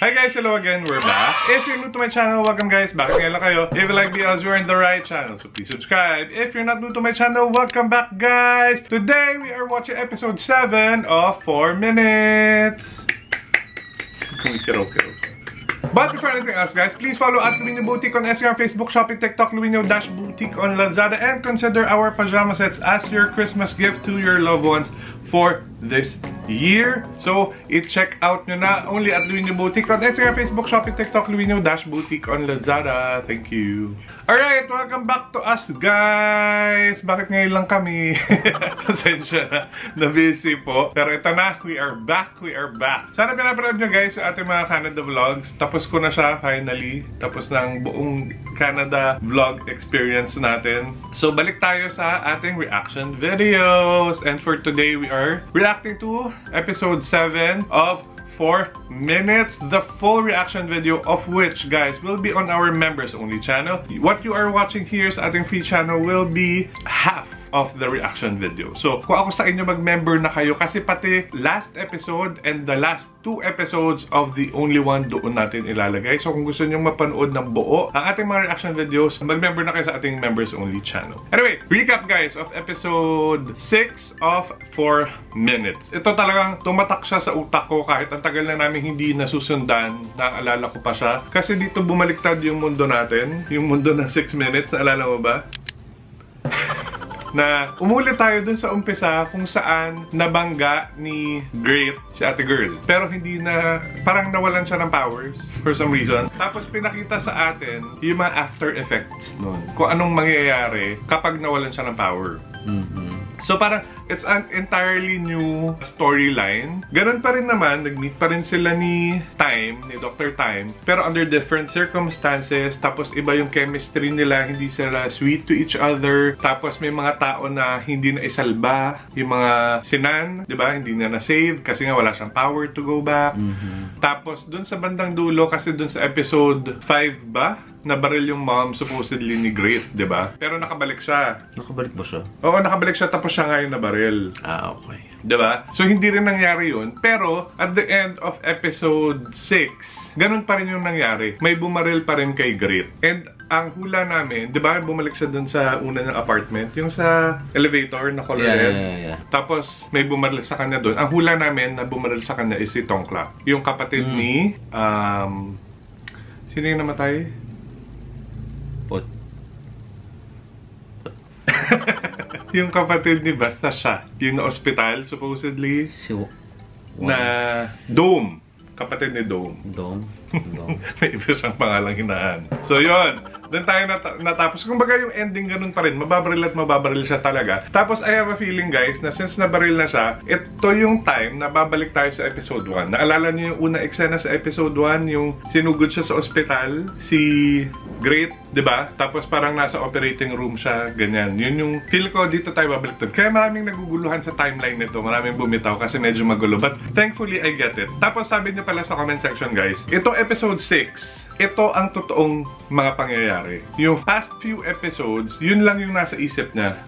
Hi guys, hello again, we're back. If you're new to my channel, welcome guys, bakit ngayon lang kayo? If you like videos, you're in the right channel, so please subscribe. If you're not new to my channel, welcome back guys! Today, we are watching episode 7 of 4 Minutes. But before anything else guys, please follow at Luwinyo Boutique on Instagram, Facebook, Shopee, TikTok, Luwinyo-Boutique on Lazada, and consider our pajama sets as your Christmas gift to your loved ones for this year. So, i-check out nyo na only at Luwinyo Boutique on Instagram, Facebook, Shopee, TikTok, Luwinyo-Boutique on Lazada. Thank you. Alright, welcome back to us guys! Bakit ngayon lang kami? Pasensya na busy po. Pero ito na, we are back. Sana pinapanood nyo guys yung ating mga Canada vlogs. Tapos ko na siya finally. Tapos ng buong Canada vlog experience natin. So, balik tayo sa ating reaction videos. And for today, we are reacting to episode 7 of 4 Minutes, the full reaction video of which, guys, will be on our members only channel. What you are watching here sa ating free channel will be half of the reaction video. So, kung ako sa inyo mag-member na kayo, kasi pati last episode and the last 2 episodes of the only one doon natin ilalagay. So, kung gusto nyo mapanood ng buo ang ating mga reaction videos, mag-member na kayo sa ating members only channel. Anyway, recap guys of episode 6 of 4 Minutes. Ito talagang tumatak siya sa utak ko kahit ang tagal na namin hindi nasusundan. Naalala ko pa siya. Kasi dito bumaliktad yung mundo natin. Yung mundo ng 6 minutes. Naalala mo ba? Na umulit tayo dun sa umpisa kung saan nabangga ni Great si ate girl. Pero hindi na, parang nawalan siya ng powers for some reason. Tapos pinakita sa atin yung mga after effects nun. Kung anong mangyayari kapag nawalan siya ng power. So parang it's an entirely new storyline. Ganun pa rin naman, nag-meet pa rin sila ni Time, ni Dr. Time, pero under different circumstances. Tapos iba yung chemistry nila, hindi sila sweet to each other. Tapos may mga tao na hindi na isalba. Yung mga sinan, di ba? Hindi na na-save kasi nga wala siyang power to go back. Tapos dun sa bandang dulo, kasi dun sa episode 5 ba? Nabaril yung mom supposedly ni Great, di ba? Pero nakabalik siya. Nakabalik ba siya? Oo, nakabalik siya tapos siya ngayon nabaril. Ah, okay. Diba? So, hindi rin nangyari yun. Pero, at the end of episode 6, ganun pa rin yung nangyari. May bumaril pa rin kay Great. And, ang hula namin, diba, bumalik siya dun sa una ng apartment. Yung sa elevator na color red. Yeah. Tapos, may bumaril sa kanya dun. Ang hula namin na bumaril sa kanya is si Tongkla. Yung kapatid ni, sino yung namatay? Pot. Yung kapatid ni basta siya. Yung na-hospital, supposedly. Na Dome. Kapatid ni Dome. Dome. May iba siyang pangalang hinaan. So, yun. Doon tayo natapos. Kung baga yung ending ganun pa rin, mababaril at mababaril siya talaga. Tapos, I have a feeling guys, na since nabaril na siya, ito yung time na babalik tayo sa episode 1. Naalala niyo yung unang eksena sa episode 1, yung sinugod siya sa ospital, si Great, diba? Tapos parang nasa operating room siya, ganyan. Yun yung feel ko, dito tayo babalik doon. Kaya maraming naguguluhan sa timeline nito, maraming bumitaw kasi medyo magulo. But thankfully, I get it. Tapos sabi niyo pala sa comment section guys, ito episode 6, ito ang totoong mga pangyayari. Yung past few episodes, yun lang yung nasa isip niya.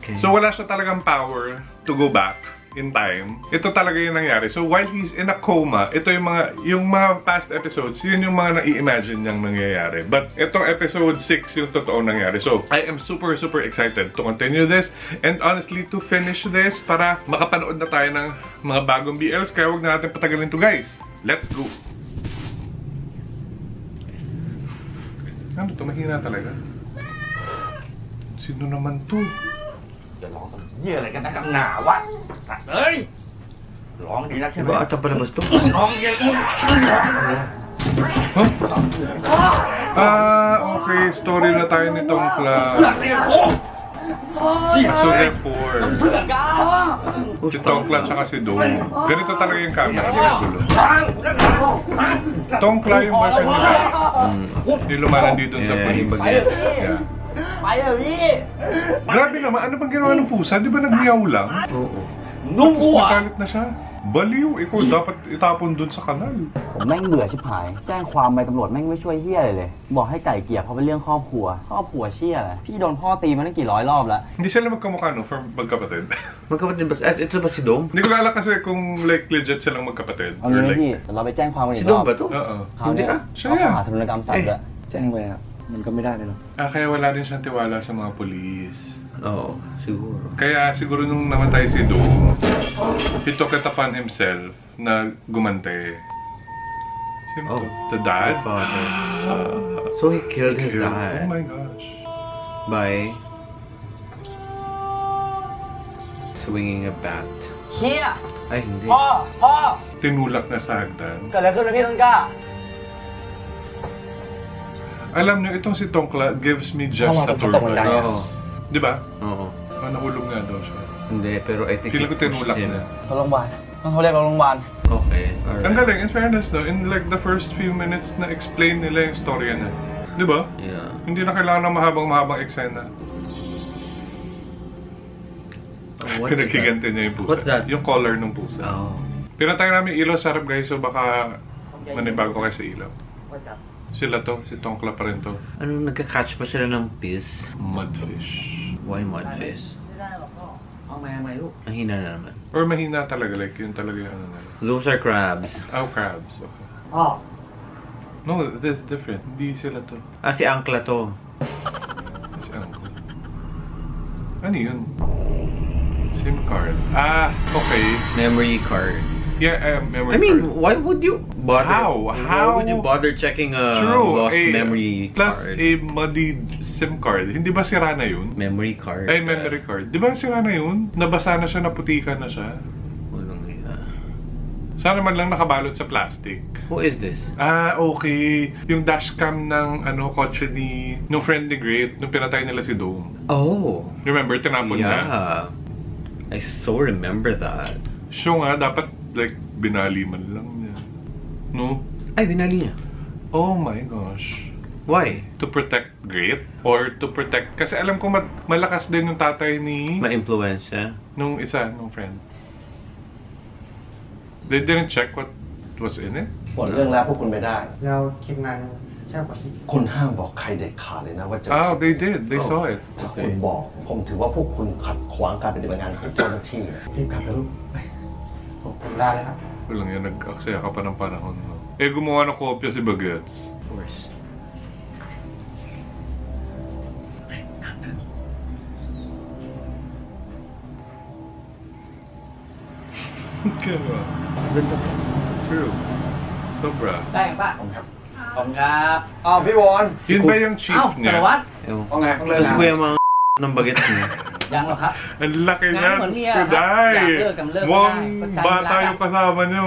Okay. So wala siya talagang power to go back in time. Ito talaga yung nangyari. So while he's in a coma, ito yung mga past episodes, yun yung mga nai-imagine niyang nangyayari. But itong episode 6 yung totoong nangyari. So I am super excited to continue this and honestly to finish this para makapanood na tayo ng mga bagong BLs. Kaya huwag na natin patagalin to guys. Let's go! Ano to? Mahina talaga. Sino naman to? จะร้องทำเหี้ยอะไรกันนักหนาวะสัตว์เอ้ยร้องดีนักใช่ไหม Ba, ata palabas to? ร้องเยอะ Okay. Story na tayo nitong club. So therefore, si Tongkla tsaka si Dome. Ganito talaga yung camera. Gulo. Tongkla yung boyfriend nila. Yung lumalan dito sa police. Yeah. ไปเถอะพี่ Grabe naman, ano bang ginawa ng pusa? Di ba nagmiyaw lang? Oo.นุ่ม Taposหัว nagalit na siya. Baliw, ikaw dapat itapon dun sa kanal. ผมแม่งเบื่อชิบหาย แจ้งความไปตำรวจแม่งไม่ช่วยเฮี้ยเลย บอกให้ไก่เกลี่ยเพราะเป็นเรื่องครอบครัวเชี่ยอะไรพี่โดนพ่อตีมาตั้งกี่ร้อยรอบแล้ว Hindi sila magkamukha, no? For magkapatid. Magkapatid ba? Ito ba si Dom? Hindi ko alam kasi kung like legit silang magkapatid. เอางี้ไหมพี่เดี๋ยวเราไปแจ้งความกันอี Si กรอบ Dom ba to? Oo. คราวเนี้ย Siya เอาข้อ yan. หาทารุณกรรมสัตว์ด้วย แจ้งไปครับมันก็ไม่ได้เลยหรอก Kaya wala rin siyang tiwala sa mga polis. Oo, siguro. Kaya siguro nung namatay si Dom, he took it upon himself na gumante. Sino Oh, to? The dad? the father. So he killed his Oh dad my gosh. by swinging a bat. เชี่ย Ay, hindi. พ่อ Tinulak na sa hagdan. เกิดอะไรขึ้นนะพี่ต้นกล้า Alam niyo, itong si Tongkla gives me Jeff Saturn Oo. vibes. Di ba? Oo. Oh, nahulog nga daw siya. Hindi, pero I think Feeling ko he pushed tinulak him. na. โรงพยาบาลต้องโทรเรียกโรงพยาบาล Okay, Ang alright. galing, in fairness no, in like the first few minutes na explain nila yung storya na. Di ba? Yeah. Hindi na kailangan ng mahabang eksena. What is Pinagkiganti niya yung pusa. What's that? Yung collar ng pusa. that? Oh. Pinatay namin ilaw sa harap guys, so baka manibago kayo sa ilaw. Sila to, si Tongkla pa rin to. Ano, nagka-catch pa sila ng fish? Mudfish. Why mudfish? เอามาลูก Ang hina na naman. Or mahina talaga, like yun talaga yung ano nila. Those are crabs. Oh, crabs. Okay. พ่อ No, this is different. Hindi sila to. Ah, si Angkla to. Si Uncle. Ano yun? SIM card. Ah, okay. Memory card. Yeah, memory I mean, card. why would you bother? How? Why would you bother checking a True, lost memory plus card? a muddied SIM card. Hindi ba sira na yun? Memory card. Ay, memory card. Di ba sira na yun? Nabasa na siya, naputikan na siya. Walang hiya. Sana man lang nakabalot sa plastic. Who is this? Ah, okay. Yung dashcam ng kotse ni nung friend ni Great nung pinatay nila si Dome. Oh. Remember, tinapon na? Yeah. I so remember that. Siya nga, dapat like binali man lang niya. No? Ay, binali niya. Oh my gosh. Why? To protect Great? Or to protect... Kasi alam ko malakas din yung tatay ni... Ma-influensya? Nung friend. They didn't check what was in it? หมดเรื่องแล้วพวกคุณไม่ได้ แล้วคลิปนั้นใช่กว่าที่ คุณห้ามบอกใครเด็ดขาดเลยนะว่าเจอ Oh, they did. They saw it. ถ้าคุณบอก ผมถือว่าพวกคุณขัดขวางการปฏิบัติงานของเจ้าหน้าที่นะ รีบกลับเถอะลูกไปผมได้แล้วครับ Walang yan, nag-aksaya ka pa ng panahon. No? Eh, gumawa ng kopya si Bagets. Of course. Kaya True. Sobra. ได้ป่ะผมครับผมครับ อ้าวพี่วอน Yun ba yung chief อ้าวสาร niya? วัตร Ewan. ว่าไงต้องเลิก Tapos งาน ko yung mga ng bagets niya. ยังหรอครับ Ang laki Nga, niya, naman niya, Kuday. ha? Yak, yak, yak, Mukhang yak, bata yak. yung kasama niyo.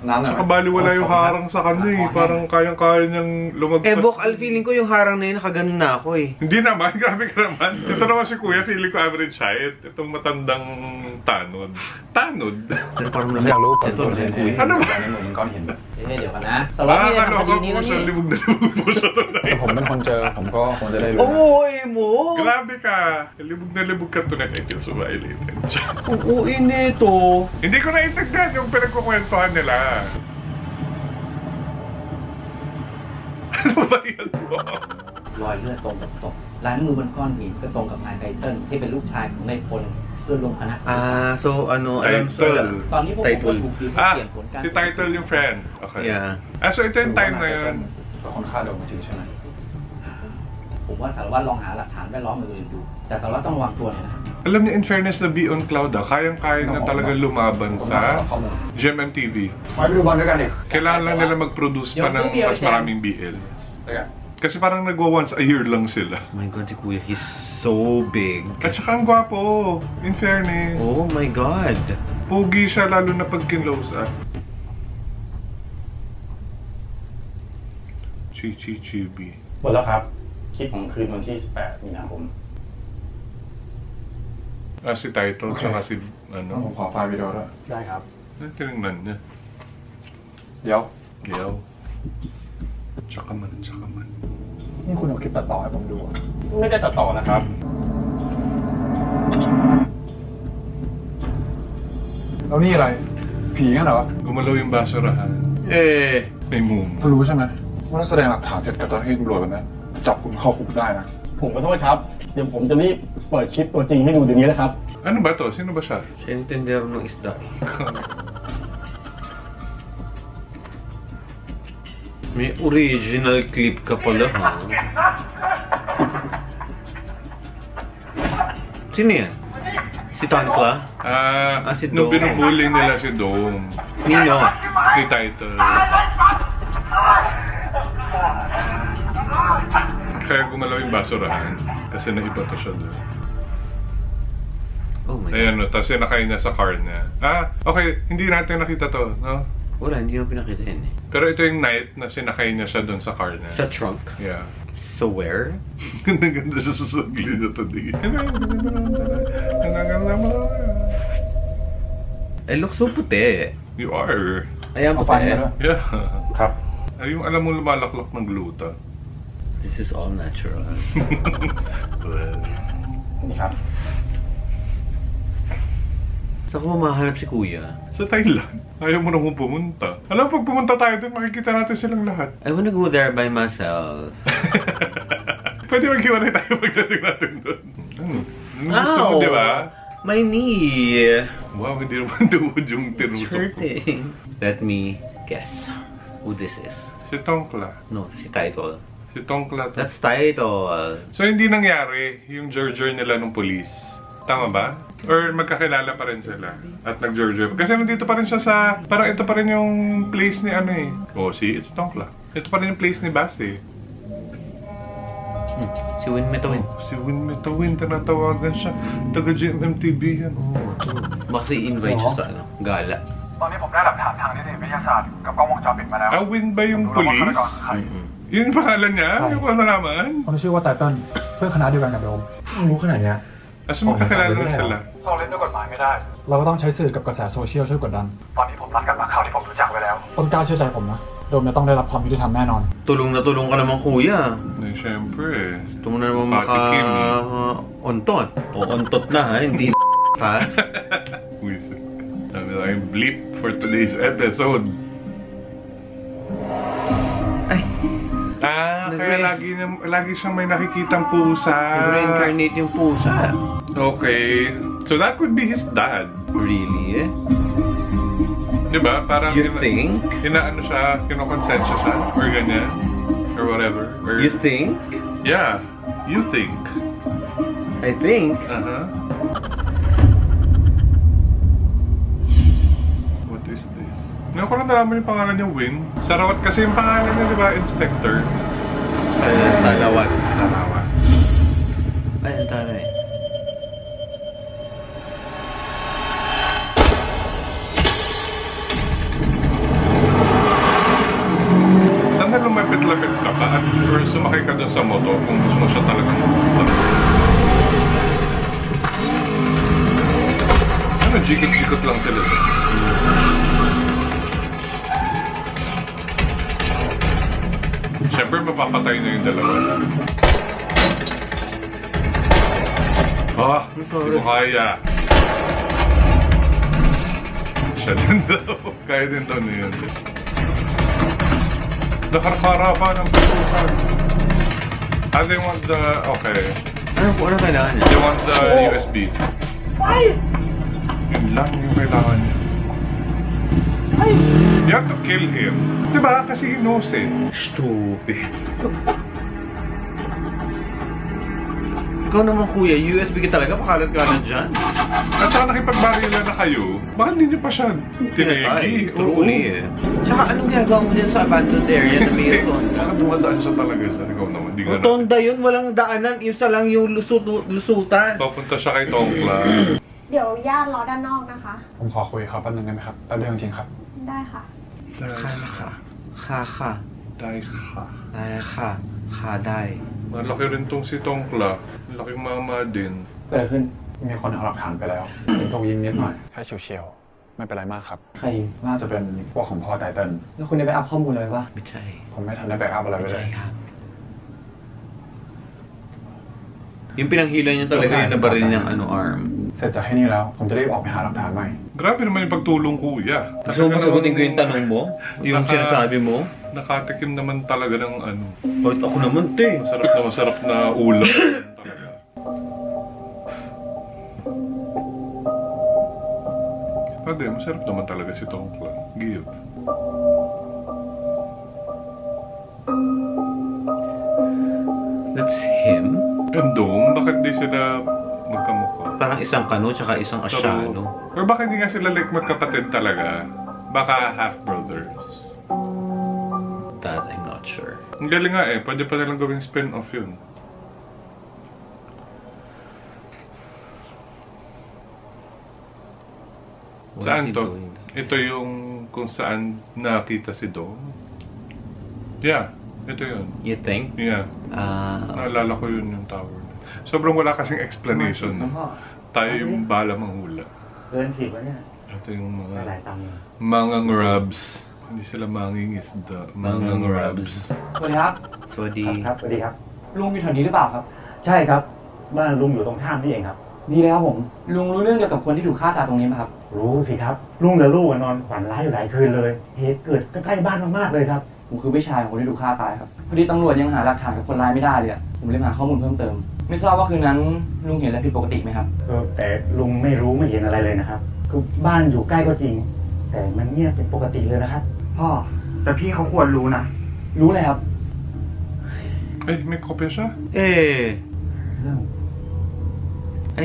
Nana, Saka baliwala yung harang sa kanya eh. Parang kayang-kaya niyang lumagpas. Eh, Bok, feeling ko yung harang na yun, nakaganon na ako eh. Hindi naman, grabe ka naman. Ito naman si Kuya, feeling ko average height. Itong matandang tanod. Tanod? Pero parang malaki. อยากรู้ Ito, malaki kuya. Ano ba? ในหมู่มันก้อนหิน เดี๋ยวกันนะสารวัตรไม่ได้ทำค ko ดีนี้ po นะ siya, นี่ libog na libog po siya tunay. ถ้าผมเป็นคนเจอผมก็คงจะได้รู้ Uy mo! Grabe ka. Libog na libog ka tunay. I feel so violated. Uy, nito. Hindi ko naitignan yung pinagkukwentuhan nila. Ano ba yan mo? รอยเลือดตรงกับศพลายนิ้วมือบนก้อนหินก็ตรงกับนายไตเติ้ลที่เป็นลูกชายของนายพลเพื่อนร่วมคณะ Ah, so ano, alam so Title. ตอนนี้พวกผมก็ Title. ถูกทีม Ah, เปลี่ยนผลการ si Title yung friend. Okay. Yeah. Ah, so ito yung time na yun. ก็คนฆ่าโดนจริงใช่ไหม ผมว่าสารวัตรลองหาหลักฐานแวดล้อมอื่นๆดู แต่สารวัตรต้องระวังตัวหน่อยนะ Alam niyo, in fairness na Be On Cloud, kayang-kaya na talaga lumaban ผมน่าจะ sa ข้อมูล GMMTV. ไปดูบอลด้วยกันดิ Kailangan lang nila mag-produce pa ng mas maraming BL. เดี๋ยวกัน Kasi parang nagwa once a year lang sila. Oh my god, si Kuya, he's so big. At saka ang gwapo, in fairness. Oh my god. Pogi siya lalo na pag kinlose up. Chibi. หมดแล้วครับ คลิปของคืนวันที่ 18 มีนาคม Ah, si Title, Okay. tsaka si, ผมขอไฟล์วิดีโอด้วย ได้ครับ tinignan niya. เดี๋ยว Yaw. Tsaka man. นี่คุณเอาคลิปตัดต่อให้ผมดูอะ ไม่ได้ตัดต่อนะครับ แล้วนี่อะไร พ ผีงั้นเหรอ Gumalaw yung basurahan. May moon. คุณรู้ใช่ไหมว่าต้องแสดงหลักฐานเท็จกับเจ้าหน้าที่ตำรวจแบบนั้นจับคุณเข้าคุกได้นะ ผมขอโทษครับ เดี๋ยวผมจะรีบเปิดคลิปตัวจริงให้ดูเดี๋ยวนี้นะครับ Ano ba to? Sino ba siya? Siya yung tindero ng isda. May original clip ka pala, ha? Sino yan? Si Tankla? Si Nung Dong. binubuli nila si Dong. Nino? Si Title. Kaya gumalaw yung basurahan. Kasi naiba to siya doon. Oh my Ayan, God. no, tapos sinakay niya sa car niya. Okay, hindi natin nakita to, no? Wala, hindi mo pinakita yun eh. Pero ito yung night na sinakay niya siya doon sa car niya. Sa trunk? Yeah. So where? Ganda-ganda siya sa sagli na to, di. I look so puti. You are. Ayan puti. Yeah. ครับ Ay, yung alam mo lumalaklak ng gluta. This is all natural. Well, นี่ครับ Saan ko mahanap si Kuya? sa Thailand. Ayaw mo naman pumunta. Alam, pag pumunta tayo doon, makikita natin silang lahat. I wanna go there by myself. Pwede maghiwalay tayo pagdating natin doon. Gusto mo, di ba? My knee! Wow, hindi naman tuwod yung It's tinusok ko. hurting. Let me guess who this is. Si Tongkla. No, si Title. Si Tongkla. That's Title. So, hindi nangyari yung Georgia nila ng police. Tama ba? Or magkakilala pa rin sila at nag-Georgia. Kasi nandito pa rin siya sa... Parang ito pa rin yung place ni ano eh. Oh, see? It's Tongkla. Ito pa rin yung place ni Bass eh. Si Win Metawin. Si Win Metawin, tinatawagan siya. Taga-GMMTV yan. Oh, ito. Baka i-invite siya sa ano, gala. ตอนนี้ผมได้หลักฐานทางนิติวิทยาศาสตร์กับกล้องวงจรปิดมาแล้ว Win ba yung police? Yun yung pangalan niya? Yung ko nalaman? คนที่ชื่อว่าไตเติ้ลเพื่อนคณะเดียวกันกับโดมรู้ขนาดเนี้ย Asa magkakilala na sila? เราเล่นด้วยกฎหมายไม่ได้ เราก็ต้องใช้สื่อกับกระแสโซเชียลช่วยกดดัน ตอนนี้ผมนัดกับนักข่าวที่ผมรู้จักไว้แล้ว ต้นกล้าเชื่อใจผมนะโดมจะต้องได้รับความยุติธรรมแน่นอน Tulong na tulong ka naman, Kuya. Eh, syempre. Gusto mo na naman Patikim, ontot. O ontot na ha, hindi ha? Wisit. Sabi na yung bleep for today's episode. Ay, Kaya lagi siyang may nakikitang pusa. reincarnate yung pusa. Okay. So that could be his dad. Really? Diba? Parang You think? Inaano siya, kinokonsensya siya, or ganyan. Or whatever. Or, You think? Yeah. You think. I think. What is this? Ngayon ko lang nalaman yung pangalan niya, Win. Sarawat kasi yung pangalan niya, diba? Inspector. Salawat. Sarawat. Ay, ang taray. Saan na lumapit-lapit ka ba? Or sumakay ka dun sa motor kung gusto mo siya talagang mapunta? Ano, jikot-jikot lang sila. Siyempre, mapapatay na yung dalawa. Hindi ko kaya. Siya din daw. Kaya din daw na yun. Nakakara pa ng pasukan. They want the... Okay. Ano kailangan niya? They want the USB. Yun lang yung kailangan niya. You have to kill him. Diba? Kasi he knows it. Stupid. Ikaw naman, Kuya, USB ka talaga, pakalat-kalat dyan. At saka nakipagbarila na kayo, bakit hindi niyo pa siya tinegi? Truly eh. Tsaka anong ginagawa mo dyan sa abandoned area na may rotonda? Saka dumadaan siya talaga sa ikaw naman. Di ganun. Rotonda yun, walang daanan, isa lang yung lusutan. Papunta siya kay Tongkla. เดี๋ยวญาติรอด้านนอกนะคะ ผมขอคุยครับแป๊บนึงได้ไหมครับแป๊บเดียวจริงๆครับ ได้ค่ะ ค่ะ Day ka. ได้ค่ะค่ะได้ Malaki rin tong si Tongkla. Laking mama din. เกิดอะไรขึ้นมีคนเอาหลักฐานไปแล้วผมถูกยิงนิดหน่อยแค่เฉียวๆไม่เป็นไรมากครับ ใคร น่าจะเป็นพวกของพ่อไตเติ้ล แล้วคุณได้ไปอัพข้อมูลอะไรปะ ไม่ใช่ ผมไม่ทันได้แบ็กอัพอะไรไว้ ไม่ เล ใช่ ย ครับyung pinanghila niya talaga yung nabaril niyang arm. เสร็จจากที่นี่แล้วผมจะรีบออกไปหาหลักฐานใหม่ Grabe naman yung pagtulong, kuya. Gusto mo pasagutin ko yung tanong mo? Yung sinasabi mo? Nakatikim naman talaga ng ano. Bakit ako naman, te? Masarap na ulam. Talaga. Pwede, masarap naman talaga si Tongkla. Give. That's him? And Dong, bakit di sila magkamukha? Parang isang Kano tsaka isang Asyano. Or baka hindi nga sila like magkapatid talaga? Baka half-brothers. That I'm not sure. Ang galing nga eh, pwede pa nilang gawing spin-off yun. Saan to? Ito yung kung saan nakita si Dong? Yeah, ito yun. You think? Yeah. Naalala ko yun yung tower. Sobrang wala kasing explanation. Tayo yung bala manghula. Ito yung mga grabs. Hindi sila mangingisda. Mga grabs. สวัสดีครับ สวัสดี ครับสวัสดีครับลุงอยู่แถวนี้หรือเปล่าครับใช่ครับบ้านลุงอยู่ตรงข้ามนี่เองครับ ดีเลยครับผมลุงรู้เรื่องเกี่ยวกับคนที่ถูกฆ่าตายตรงนี้ไหมครับ รู้สิครับลุงกับลูกนอนฝันร้ายอยู่หลายคืนเลยเหตุเกิดใกล้บ้านมากๆเลยครับ ผมคือพี่ชายของคนที่ถูกฆ่าตายครับพอดีตำรวจยังหาหลักฐานกับคนร้ายไม่ได้เลยอะผมเลยหาข้อมูลเพิ่มเติมไม่ทราบว่าคืนนั้นลุงเห็นอะไรผิดปกติไหมครับ แต่ลุงไม่รู้ไม่เห็นอะไรเลยนะครับคือบ้านอยู่ใกล้ก็จริงแต่มันเงียบเป็นปกติเลยนะครับพ่อแต่พี่เขาควรรู้นะรู้เลยครับ Eh, may kopya siya? Ay,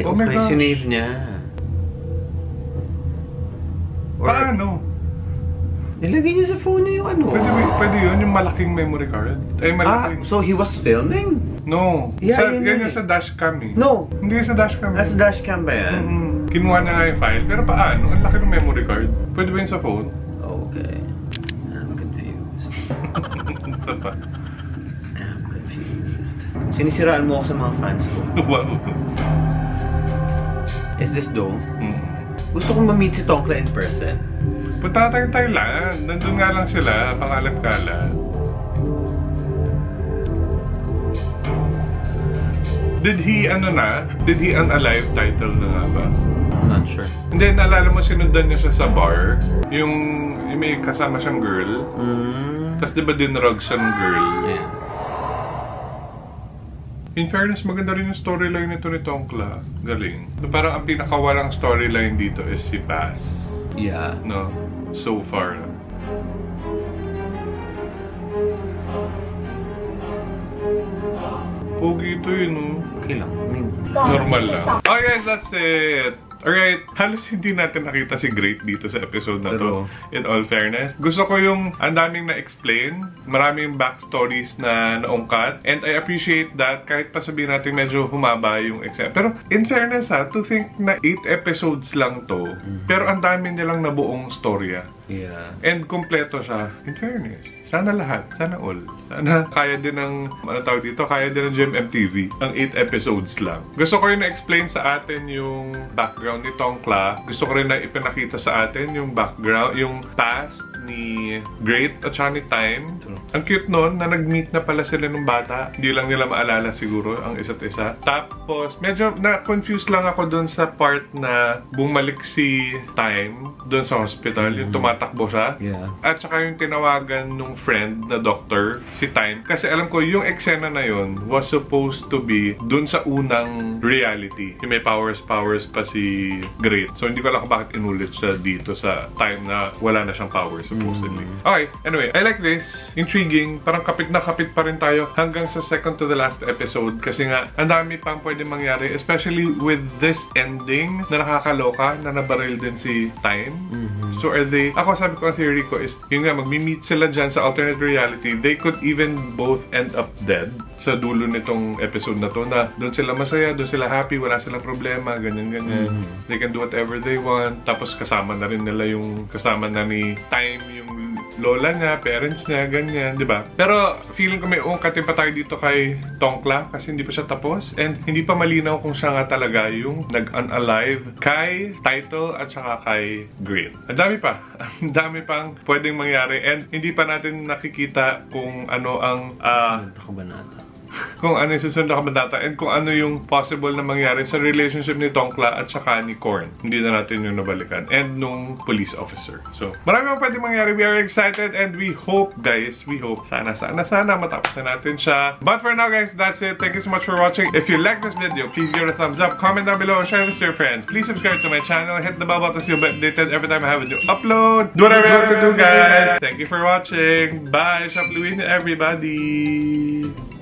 Oh my okay, gosh. sinave niya. Paano? Nilagay niya sa phone niya yung ano. Pwede yun, yung malaking memory card. Ay, malaking. So he was filming? No. Yeah, Yan yung sa dashcam eh. No. Hindi yung sa dashcam. Nasa dashcam ba yan? Kinuha na nga yung file. Pero paano? Ang laki ng memory card. Pwede ba yun sa phone? Okay. I'm confused. Ito pa. I'm confused. Sinisiraan mo ako sa mga fans ko. Wow. Is this Dong? Gusto kong ma-meet si Tongkla in person. Punta tayong Thailand. Nandun nga lang sila. Pangalat-kalat. Did he unalive title na nga ba? I'm not sure. Hindi, naalala mo sinundan niya siya sa bar? Yung may kasama siyang girl. Tapos diba dinrug siya ng girl? Yeah. In fairness, maganda rin yung storyline nito ni Tongkla. Galing. Parang ang pinakawalang storyline dito is si Bass. Yeah. No? So far. Pogi ito yun, no? Okay lang. Normal lang. Oh guys, that's it! Alright, halos hindi natin nakita si Great dito sa episode na to. In all fairness. Gusto ko yung ang daming na-explain. Maraming backstories na naungkat. And I appreciate that kahit pa sabihin natin medyo humaba yung exam. Pero in fairness to think na 8 episodes lang to. Pero ang dami nilang nabuong storya. Yeah. And kompleto siya. In fairness. Sana lahat. Sana all. Sana kaya din ng, kaya din ng GMMTV. Ang 8 episodes lang. Gusto ko rin na-explain sa atin yung background ni Tongkla. Gusto ko rin na ipinakita sa atin yung background, yung past ni Great at saka ni Time. Ang cute nun na nag-meet na pala sila nung bata. Hindi lang nila maalala siguro ang isa't isa. Tapos, medyo na-confused lang ako dun sa part na bumalik si Time dun sa hospital. Yung tumatakbo siya. Yeah. At saka yung tinawagan nung friend na doctor, si Time. Kasi alam ko, yung eksena na yun was supposed to be dun sa unang reality. Yung may powers pa si Great. So, hindi ko alam kung bakit inulit siya dito sa Time na wala na siyang powers, supposedly. Okay, anyway, I like this. Intriguing. Parang kapit na kapit pa rin tayo hanggang sa second to the last episode. Kasi nga, ang dami pang pwede mangyari. Especially with this ending na nakakaloka, na nabaril din si Time. So, are they... Ako, sabi ko, ang theory ko is, yun nga, magmi-meet sila dyan sa alternate reality. They could even both end up dead sa dulo nitong episode na to, na doon sila masaya, doon sila happy, wala silang problema, ganyan-ganyan. They can do whatever they want. Tapos kasama na rin nila yung kasama na ni Time, yung lola niya, parents niya, ganyan, di ba? Pero feeling ko may ungkatin pa tayo dito kay Tongkla kasi hindi pa siya tapos and hindi pa malinaw kung siya nga talaga yung nag-unalive kay Title at saka kay Great. Ang dami pa. Ang dami pang pwedeng mangyari and hindi pa natin nakikita kung ano ang kung ano yung susunod na kabanata and kung ano yung possible na mangyari sa relationship ni Tongkla at saka ni Korn. Hindi na natin yung nabalikan. And nung police officer. So, marami ang pwede mangyari. We are excited and we hope, guys, sana matapos na natin siya. But for now, guys, that's it. Thank you so much for watching. If you like this video, please give it a thumbs up, comment down below, and share this to your friends. Please subscribe to my channel, hit the bell button so you'll be updated every time I have a new upload. Do whatever you have to do, guys. Thank you for watching. Bye. Shop Louis, everybody.